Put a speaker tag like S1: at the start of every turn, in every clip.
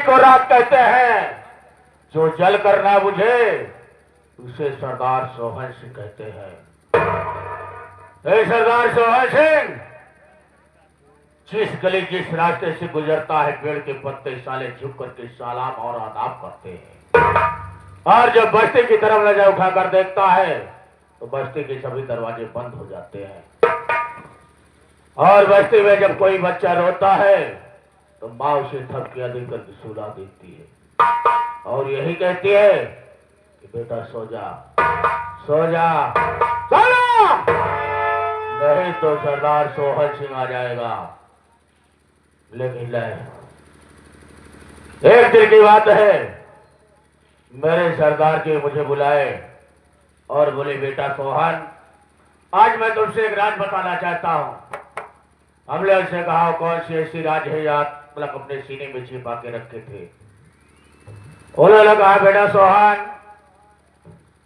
S1: को रात कहते हैं, जो जल कर ना बुझे उसे सरदार सोहन सिंह कहते हैं। सरदार सोहन सिंह, जिस गली जिस रास्ते से गुजरता है पेड़ के पत्ते साले झुक करके सलाम और आदाब करते हैं, और जब बस्ती की तरफ नजर उठाकर देखता है तो बस्ती के सभी दरवाजे बंद हो जाते हैं, और बस्ती में जब कोई बच्चा रोता है तो माँ उसे थपकियां देकर सुला देती है और यही कहती है कि बेटा सो जा, सो जा, चलो, नहीं तो सरदार सोहन सिंह आ जाएगा। लेकिन एक दिन की बात है, मेरे सरदार जी मुझे बुलाए और बोले, बेटा सोहन, आज मैं तुमसे एक राज बताना चाहता हूं। हमने उससे कहा, कौन सी ऐसी राज है याद मतलब अपने सीने में छिपा के रखे थे। उन्होंने कहा, बेटा सोहन,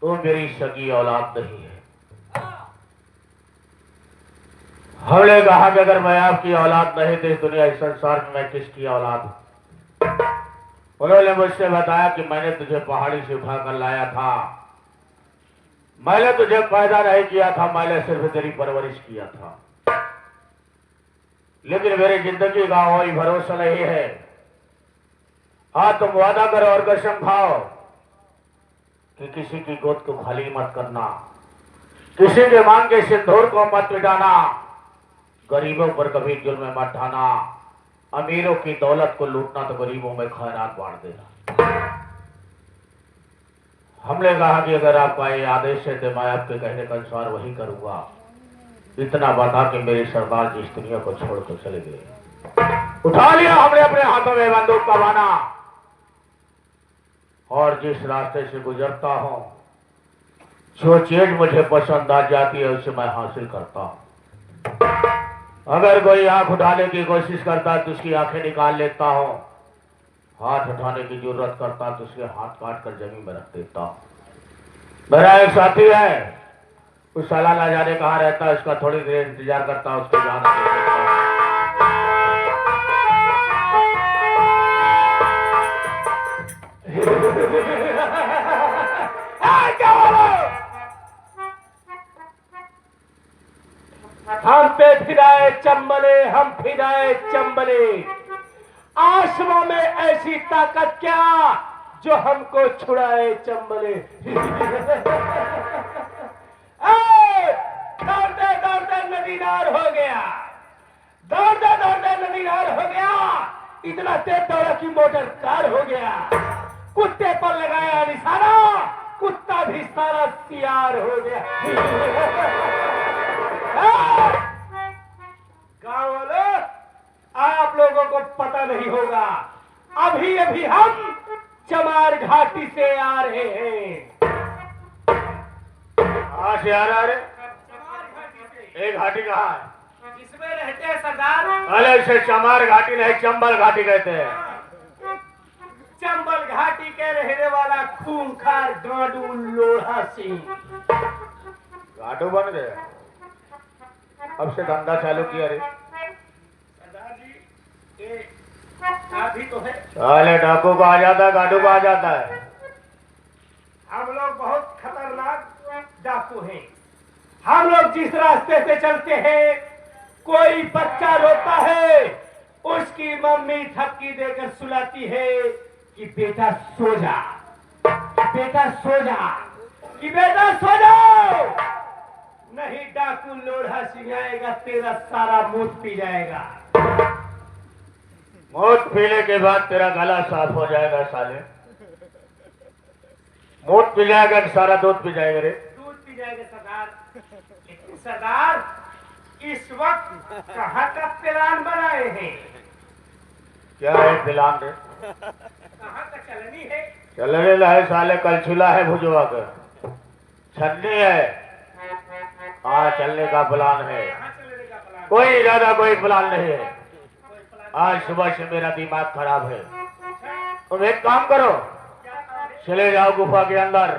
S1: तुम मेरी सगी औलाद नहीं है। हमने कहा कि अगर मैं आपकी औलाद नहीं तो इस दुनिया इस संसार में मैं किसकी औलाद हूं। उन्होंने मुझसे बताया कि मैंने तुझे पहाड़ी से उठाकर लाया था, मैंने तुझे पैदा नहीं किया था, मैंने सिर्फ तेरी परवरिश किया था। लेकिन मेरी जिंदगी का कोई भरोसा नहीं है। हाँ, तुम वादा करो और कसम खाओ कि किसी की गोद को खाली मत करना, किसी के मांग के सिंदूर को मत मिटाना, गरीबों पर कभी जुल्म मत ढाना, अमीरों की दौलत को लूटना तो गरीबों में खैरात बांट देना। हमने कहा कि अगर आपका ये आदेश है तो मैं आपके कहने के अनुसार वही करूंगा। इतना बता के मेरे सरदार जी इस दुनिया को छोड़कर चले गए। उठा लिया हमने अपने हाथों में बंदूक का बाना, और जिस रास्ते से गुजरता हूं, जो चीज मुझे पसंद आ जाती है उसे मैं हासिल करता हूं। अगर कोई आंख उठाने की कोशिश करता है तो उसकी आंखें निकाल लेता हूं, हाथ उठाने की जरूरत करता तो उसके हाथ काट कर जमीन में रख देता हूं। मेरा एक साथी है, उस साला ना जाने कहाँ रहता है, उसका थोड़ी देर इंतजार करता हूं, उसको जाना
S2: हम पे फिराए चंबले, हम फिराए चंबले, आसमां में ऐसी ताकत क्या जो हमको छुड़ाए चंबले। दौड़ते दौड़ते नदी नार हो गया, दौड़ते दौड़ते नदी नार हो गया, इतना तेज दौड़ा कि मोटर कार हो गया। कुत्ते पर लगाया निशाना, कुत्ता भी सारा सियार हो गया। गांव वालों, आप लोगों को पता नहीं होगा, अभी अभी हम चमार घाटी से आ रहे हैं।
S1: कहाँ से आ रहा है? एक घाटी कहाँ है?
S2: जिसमें रहते हैं सरदार,
S1: अरे इसे चमार घाटी नहीं चंबल घाटी कहते हैं।
S2: चंबल घाटी के रहने वाला खूंखार गांडू लोढ़ा सिंह।
S1: घाटू बन गया, अब से धंधा चालू किया रे।
S2: सरदार जी, ये अभी तो है।
S1: अरे डाकू को आ जाता है, गाडू को आ जाता है।
S2: हम लोग बहुत खतरनाक डाकू हैं। हम लोग जिस रास्ते से चलते हैं, कोई बच्चा रोता है, उसकी मम्मी थपकी देकर सुलाती है कि बेटा सो जा, बेटा सो जा, कि बेटा सो जाओ, नहीं डाकू लोढ़ा सिंह आएगा, तेरा सारा मूत पी जाएगा।
S1: मूत पीने के बाद तेरा गला साफ हो जाएगा साले। मूत पी जाएगा कि सारा दूध पी जाएगा रे?
S2: दूध पी जाएगा सरदार। लेकिन सरदार, इस वक्त कहाँ का प्लान बनाए हैं?
S1: क्या है प्लान रे?
S2: कहाँ का चलनी है?
S1: चलने है साले, कलछुला है भुजवा का, छन्नी है। हाँ, चलने का प्लान है।
S2: कहाँ चलने का प्लान?
S1: कोई ज्यादा कोई प्लान नहीं है। आज सुबह से मेरा दिमाग खराब है। तुम एक काम करो, चले जाओ गुफा के अंदर,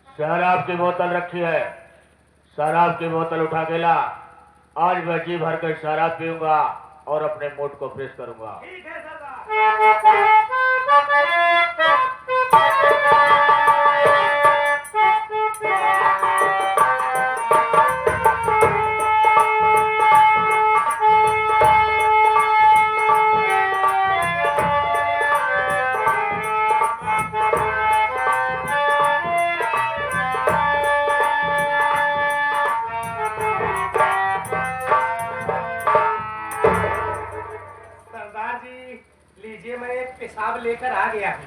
S1: शराब की बोतल रखी है, शराब की बोतल उठा के ला। आज मैं जी भर कर शराब पीऊंगा और अपने मूड को फ्रेश करूंगा।
S2: ठीक है सरदार। पेशाब लेकर आ गया हूँ।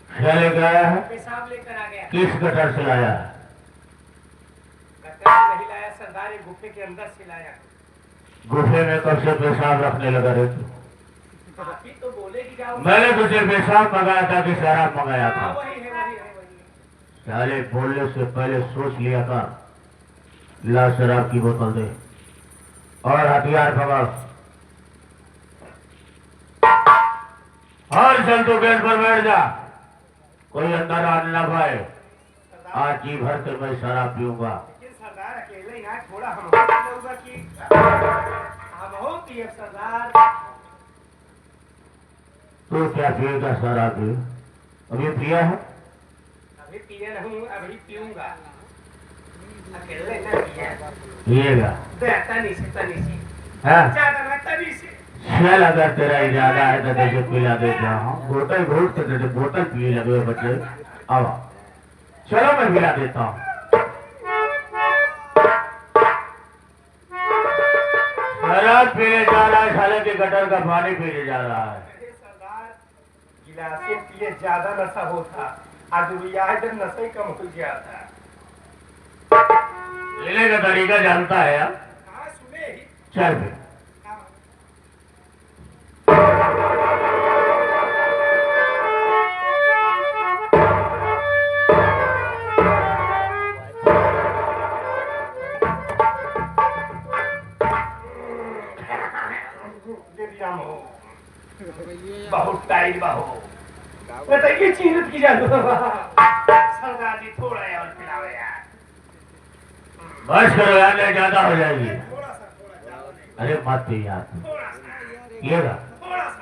S1: क्या लेकर आया है?
S2: पेशाब लेकर आ गया।
S1: किस गटर से लाया है?
S2: गटर से नहीं लाया सरदार, ये गुफे के अंदर से लाया।
S1: गुफे में कब से पेशाब रखने लगा रे तू?
S2: आप ही तो बोले कि जाओ।
S1: मैंने तुझे पेशाब मंगाया था कि शराब मंगाया था?
S2: वही है, वही है, वही है।
S1: साले बोलने से पहले सोच लिया था। ला शराब की बोतल दे और हथियार पकड़ और चल तू गेट पर बैठ जा, कोई अंदर आ ना पाए। आज जी भर के मैं शराब पीऊंगा।
S2: लेकिन सरदार अकेले यहाँ थोड़ा हम होगा कि हम हो पिए सरदार।
S1: तू क्या पिएगा शराब? पी अभी पिया है?
S2: अभी पिए नहीं, अभी पीऊंगा। अकेले न पिए
S1: पिएगा
S2: तनी से
S1: हाँ?
S2: ज्यादा तनी से।
S1: चल अगर तेरा इरादा है तो तुझे पिला देता हूँ। बोतल घूट के तुझे बोतल पिए लगे बच्चे। अब चलो मैं पिला देता हूँ। शराब पीने जा रहा है, साले के गटर का पानी पीने जा रहा है।
S2: अरे सरदार, गिलासे पिए ज्यादा नशा होता, आज रुपया जब नशा ही कम हो गया था।
S1: पीने का तरीका जानता है यार?
S2: हाँ सुने ही।
S1: चल फिर।
S2: बहुत टाइम हो बताइए, चीनत की जादू सरदार जी थोड़ा और पिलाओ यार।
S1: बस करो यार, नहीं ज्यादा हो जाएगी।
S2: थोड़ा सा
S1: अरे मत पी यार,
S2: थोड़ा सा
S1: पिएगा?
S2: थोड़ा सा।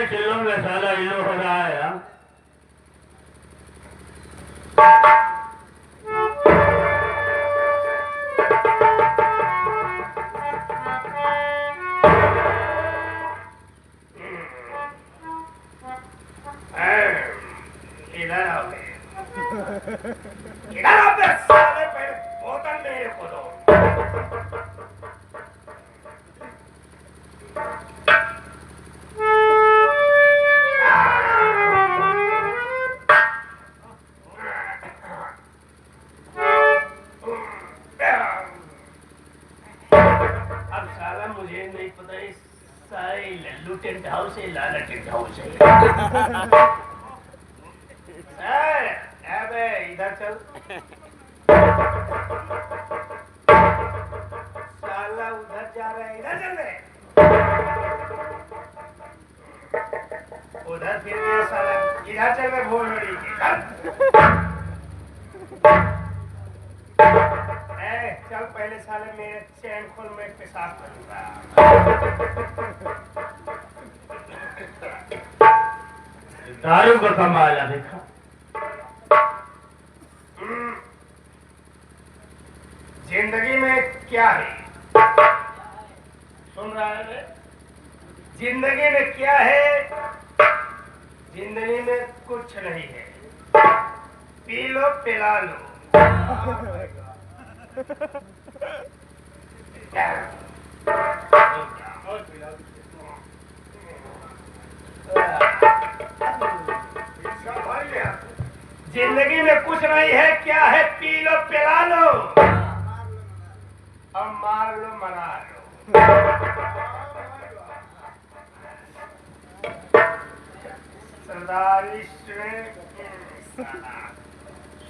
S1: चिल्लों में साला इल्लू हो रहा है यार।
S2: इधर आओ, इधर आओ बे साले, पहले बोतल मेरे को दो। अब साला मुझे नहीं पता है, सारे लल्लू टेंट हाउस है, लाला टेंट हाउस है। अबे इधर चल। साला उधर जा रहा है, इधर चल रहे। उधर फिर गया साला, इधर चल रहे भोल बड़ी की। चल पहले साले मेरे चैन खोल, मैं पेशाब करूंगा।
S1: दारू का कमाल है, देखा?
S2: जिंदगी में क्या है? सुन रहा है बे? जिंदगी में क्या है? जिंदगी में कुछ नहीं है। पी लो पिला लो। जिंदगी में कुछ नहीं है, क्या है? पी लो पिला लो और मार लो मरा लो। सरदार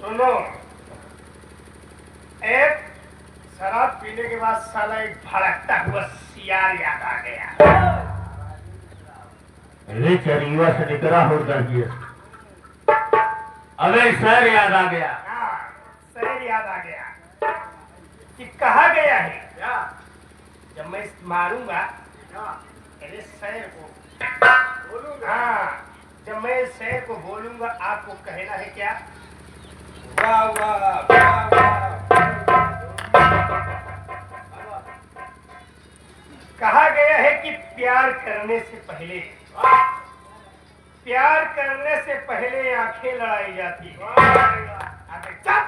S2: सुनो, एक शराब पीने के बाद साला एक भड़कता हुआ सियार याद आ गया।
S1: अरे चरीवा से निकला हो जाइए। अबे शहर याद आ गया।
S2: हाँ, शहर याद आ गया कि कहा गया है क्या? जब मैं मारूंगा मेरे शहर को बोलूंगा। हाँ, जब मैं शहर को बोलूंगा आपको कहना है क्या? वाह वाह वाह वाह। करने से पहले आंखें लड़ाई जाती है। अबे चुप!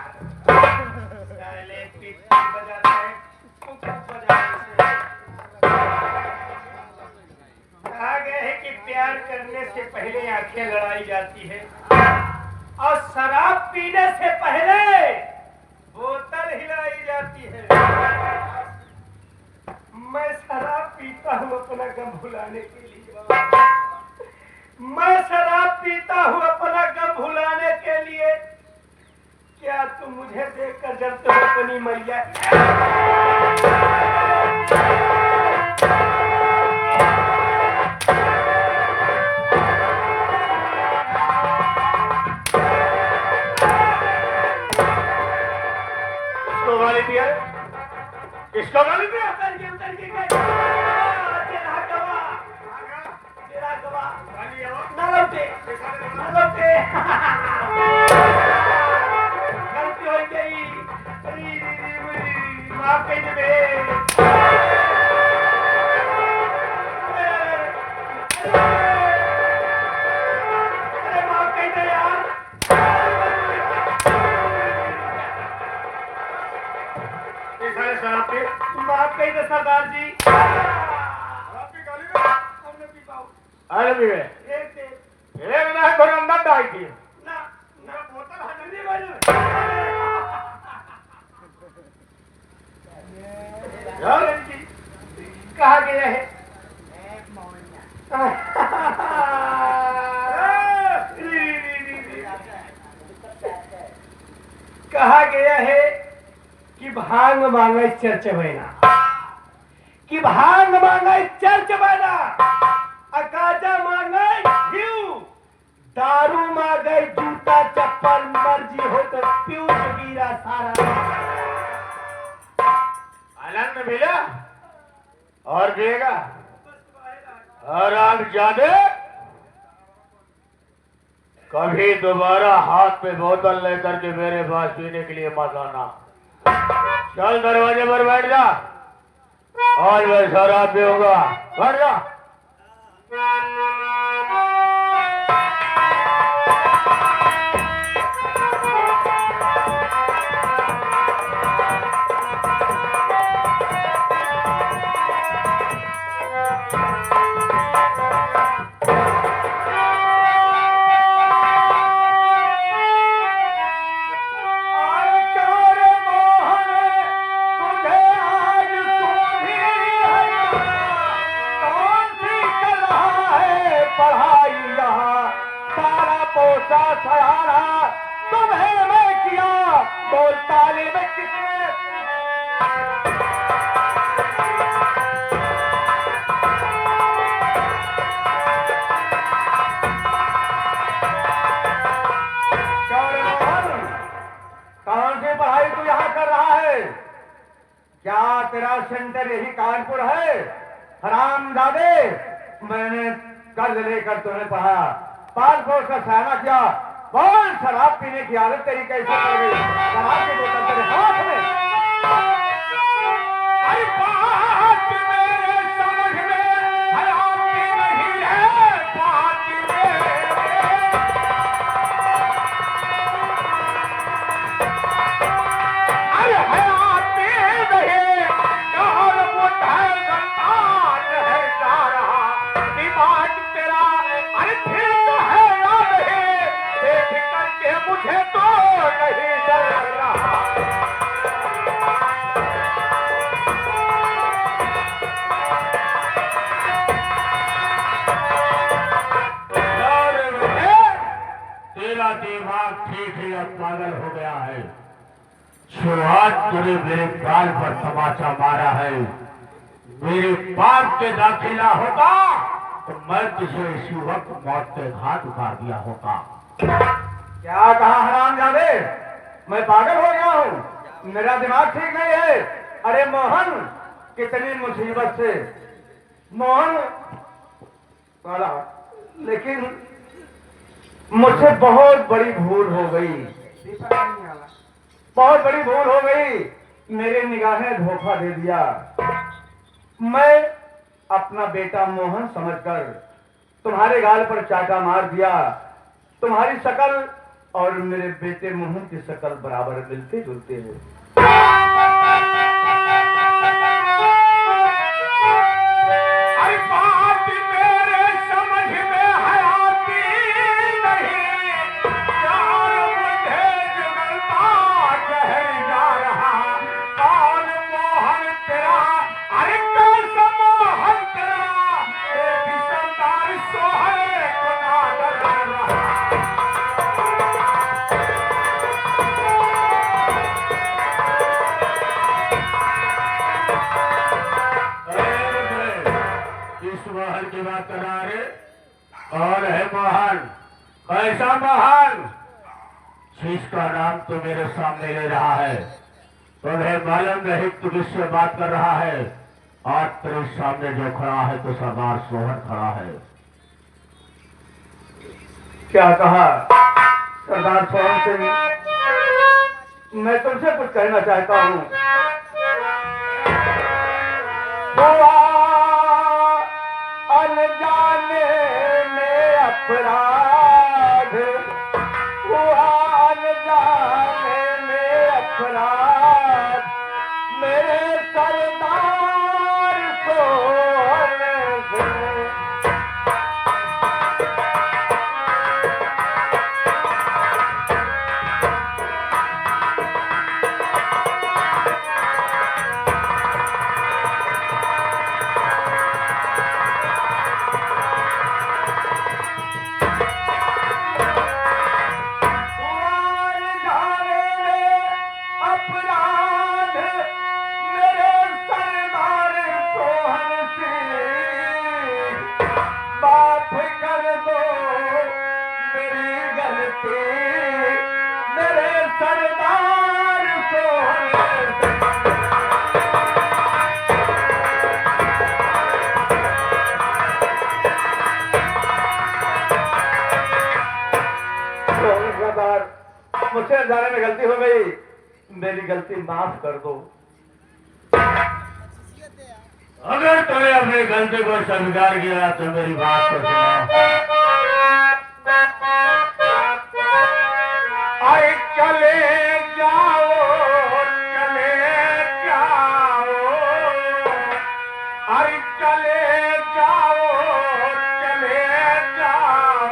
S2: साले पिट्ठी बजाता है, कुकुर बजाने से। कहा गया है कि प्यार करने से पहले आंखें लड़ाई जाती है और शराब पीने से पहले बोतल हिलाई जाती है। मैं शराब पीता हूँ अपना गम भुलाने के लिए। मैं शराब पीता हूँ अपना गम भुलाने के लिए। क्या तुम मुझे देखकर जलते हो अपनी मैया?
S1: किसको गाली दिया? किसको गाली दिया?
S2: उतर के गए। तेरा गवाह ना लौटे। गलती हो गई। माफ कर दे। अरे माफ कर दे यार।
S1: शराब पी?
S2: माफ कर दे सरदार जी। हमने पी पाओ।
S1: अरे भी एक ना है घोड़ा अंदर डाल थी
S2: ना ना बोतल हटने वाली। कहा गया है कहा गया है कि भांग मांगे चर्च बहना, कि भांग मांगे चर्च बहना, अकाजा मांगे घिऊ, दारू मांगे जूता चप्पल, मर्जी हो तो प्यूज गिरा सारा।
S1: आनंद मिला और पिएगा और आप जाने कभी दोबारा हाथ में बोतल लेकर के मेरे पास पीने के लिए मत आना। चल दरवाजे पर बैठ जा और मैं शराब पीऊंगा। बैठ जा।
S2: सहारा तुम्हें मैं किया, बोल ताले में किसने? कौन सी पढ़ाई तू यहाँ कर रहा है? क्या तेरा सेंटर यही कानपुर है? हरामजादे, मैंने कर्ज लेकर तुम्हें पढ़ाया, 5 वर्ष का सहना किया, कौन शराब पीने की आदत तेरी कैसे पड़ गई? शराब की बोतल तेरे हाथ में। अरे बात मेरे समझ में हरामी नहीं है, बात अरे हयाती नहीं, और बुढ़ा गंदान है जा रहा, दिमाग तेरा अरे फिर तो है याद है, देख करके मुझे तो नहीं डर रहा। तेरा दिमाग ठीक ही अब पागल हो गया है। शुरुआत तूने मेरे गाल पर तमाचा मारा है, मेरे बाप के दाखिला होता तो मैं तुझे इसी वक्त मौत के घाट उतार दिया होता। क्या कहा हरामजादे? मैं पागल हो गया हूँ, मेरा दिमाग ठीक नहीं है। अरे मोहन, कितनी मुसीबत से मोहन वाला, लेकिन मुझसे बहुत बड़ी भूल हो गई, बहुत बड़ी भूल हो गई। मेरे निगाहें धोखा दे दिया। मैं
S3: अपना बेटा मोहन समझकर तुम्हारे गाल पर चाटा मार दिया। तुम्हारी शकल और मेरे बेटे मोहन की शकल बराबर मिलते जुलते हैं।
S2: अरे बात मेरे समझ में है आती नहीं, यार मुझे जुगलता कह जा रहा। कौन मोहन तेरा, अरे कैसा मोहन तेरा, एक सरदार सोहरे को ना डर रहा।
S1: इस मोहन की बात कर रहा है? कौन है मोहन? कैसा मोहन जिसका नाम तो मेरे सामने ले रहा है? तुम्हें मालूम नहीं तू किससे बात कर रहा है? आज तेरे सामने जो खड़ा है तो सरदार सोहन खड़ा है।
S3: क्या कहा सरदार सोहन सिंह? मैं तुमसे कुछ कहना चाहता हूँ। अनजाने में अपराध हुआ, अनजाने में अपराध मेरे सरदार सोहन सिंह। मुझसे जाने में गलती हो गई, मेरी गलती माफ कर दो।
S1: अगर तूने अपनी गलती को स्वीकार किया तो मेरी बात को सुनो।
S2: आए चले जाओ, चले जाओ, अरे चले जाओ, चले जाओ,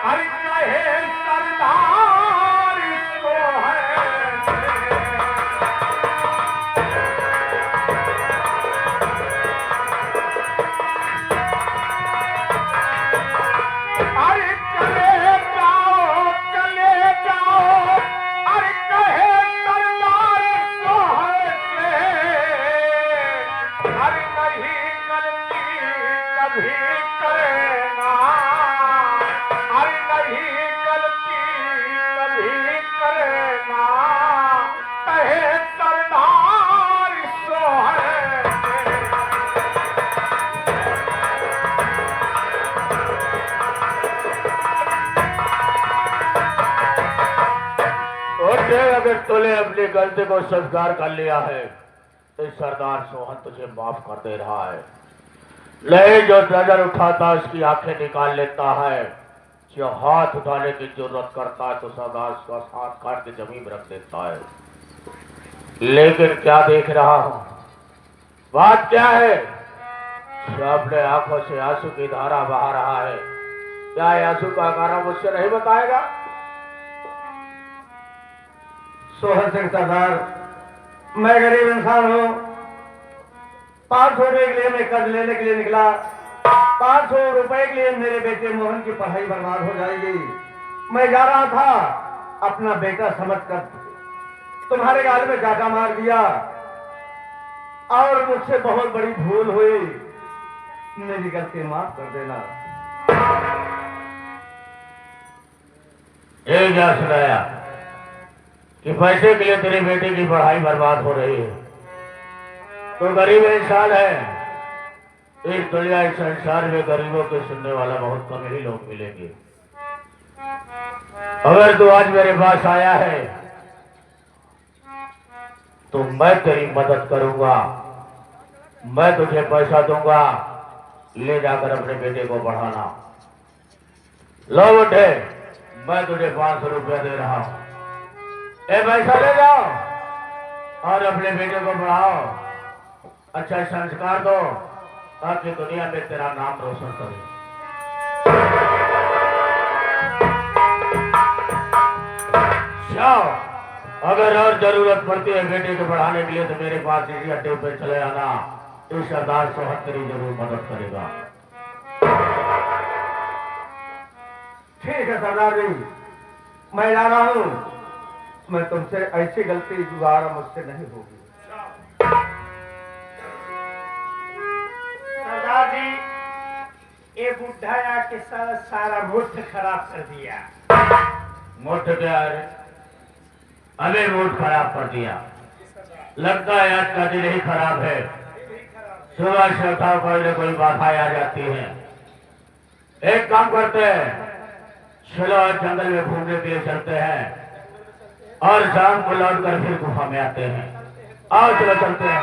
S2: अरे कहे सरदार सोहन। अरे चले जाओ, चले जाओ, अरे कहे सरदार सोहन से, अरे नहीं गलती कभी करेगा, अरे नहीं गलती कभी करेगा, कहे सरदार सोहन से।
S1: अगर तूने अपनी गलती को स्वीकार कर लिया है तो सरदार सोहन तुझे माफ कर दे रहा है। नहीं, जो नजर उठाता है उसकी आंखें निकाल लेता है, जो हाथ उठाने की जरूरत करता है तो सरदार उसका हाथ काट के जमीन में रख देता है। लेकिन क्या देख रहा हूं? बात क्या है? जो अपने आंखों से आंसू की धारा बहा रहा है, क्या आंसू का कारण मुझसे नहीं बताएगा?
S3: सोहन सिंह सरदार, मैं गरीब इंसान हूँ। 500 रुपए के लिए मैं कर्ज लेने के लिए निकला। 500 रुपए के लिए मेरे बेटे मोहन की पढ़ाई बर्बाद हो जाएगी। मैं जा रहा था, अपना बेटा समझकर तुम्हारे गाल में चाटा मार दिया और मुझसे बहुत बड़ी भूल हुई। मेरी गलती माफ कर देना।
S1: ये क्या सुनाया कि पैसे के लिए तेरे बेटे की पढ़ाई बर्बाद हो रही है? तो गरीब इंसान है। इस दुनिया, इस संसार में गरीबों के सुनने वाला बहुत कम ही लोग मिलेंगे। अगर तू आज मेरे पास आया है तो मैं तेरी मदद करूंगा। मैं तुझे पैसा दूंगा, ले जाकर अपने बेटे को पढ़ाना। लो बेटे, मैं तुझे 500 रुपया दे रहा हूं, ये पैसा ले जाओ और अपने बेटे को पढ़ाओ, अच्छा संस्कार दो ताकि दुनिया में तेरा नाम रोशन करे। जाओ, अगर और जरूरत पड़ती है बेटे को पढ़ाने के लिए तो मेरे पास इसी अड्डे पे चले आना, इस सरदार सोहन तेरी जरूर मदद करेगा।
S3: ठीक है सरदार जी, मैं जा रहा हूँ। मैं तुमसे ऐसी गलती दोबारा मुझसे नहीं होगी।
S2: सरदार जी, ये बुढ़ा आके सारा मुठ खराब कर दिया।
S1: मुठ क्या है? हमें मूड खराब कर दिया। लगता है आज का दिन ही खराब है। सुबह से उठाओ पहले कोई बाधाएं आ जाती है। एक काम करते हैं, चलो आज जंगल में घूमने के लिए चलते हैं और शाम को लौट कर फिर गुफा में आते हैं। आओ चलो चलते हैं।